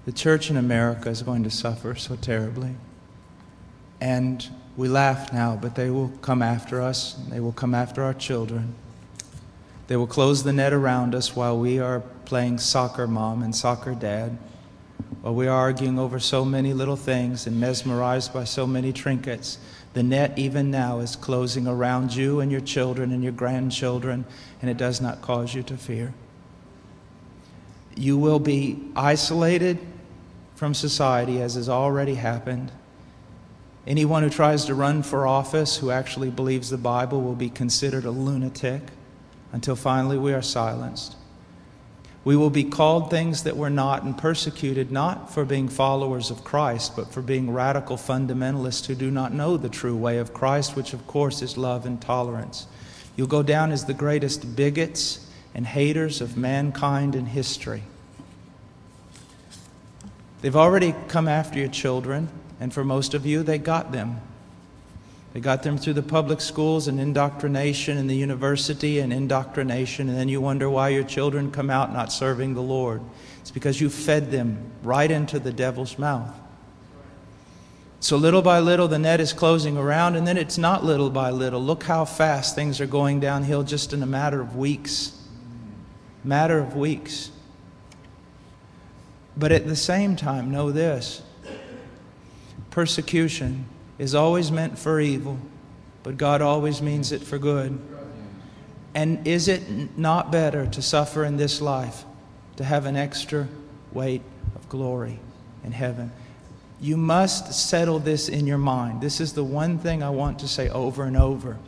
The church in America is going to suffer so terribly. And we laugh now, but they will come after us. They will come after our children. They will close the net around us while we are playing soccer mom and soccer dad, while we are arguing over so many little things and mesmerized by so many trinkets. The net even now is closing around you and your children and your grandchildren, and it does not cause you to fear. You will be isolated from society, as has already happened. Anyone who tries to run for office who actually believes the Bible will be considered a lunatic until finally we are silenced. We will be called things that we're not and persecuted not for being followers of Christ, but for being radical fundamentalists who do not know the true way of Christ, which of course is love and tolerance. You'll go down as the greatest bigots and haters of mankind in history. They've already come after your children, and for most of you, they got them. They got them through the public schools and indoctrination, and the university and indoctrination, and then you wonder why your children come out not serving the Lord. It's because you fed them right into the devil's mouth. So little by little, the net is closing around, and then it's not little by little. Look how fast things are going downhill just in a matter of weeks. Matter of weeks. But at the same time, know this. Persecution is always meant for evil, but God always means it for good. And is it not better to suffer in this life, to have an extra weight of glory in heaven? You must settle this in your mind. This is the one thing I want to say over and over.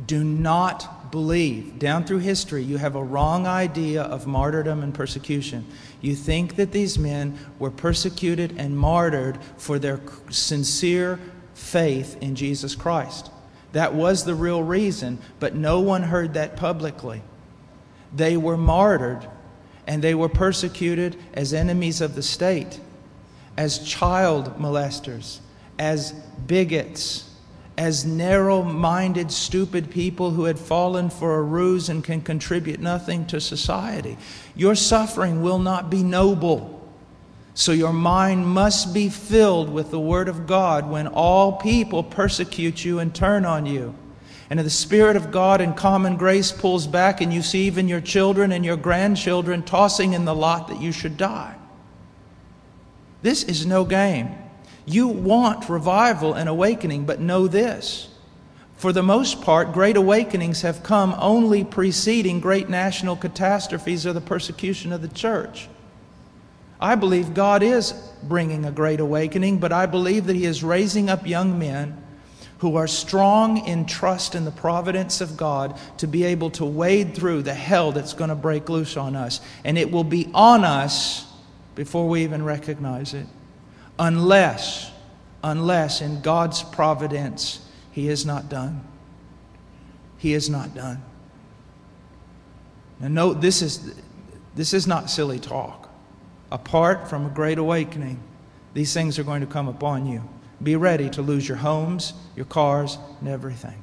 Do not believe. Down through history, you have a wrong idea of martyrdom and persecution. You think that these men were persecuted and martyred for their sincere faith in Jesus Christ. That was the real reason, but no one heard that publicly. They were martyred and they were persecuted as enemies of the state, as child molesters, as bigots, as narrow-minded, stupid people who had fallen for a ruse and can contribute nothing to society. Your suffering will not be noble. So your mind must be filled with the Word of God when all people persecute you and turn on you. And if the Spirit of God in common grace pulls back and you see even your children and your grandchildren tossing in the lot that you should die. This is no game. You want revival and awakening, but know this. For the most part, great awakenings have come only preceding great national catastrophes or the persecution of the church. I believe God is bringing a great awakening, but I believe that He is raising up young men who are strong in trust in the providence of God to be able to wade through the hell that's going to break loose on us. And it will be on us before we even recognize it. Unless in God's providence, He is not done. He is not done. Now note, this is not silly talk. Apart from a great awakening, these things are going to come upon you. Be ready to lose your homes, your cars, and everything.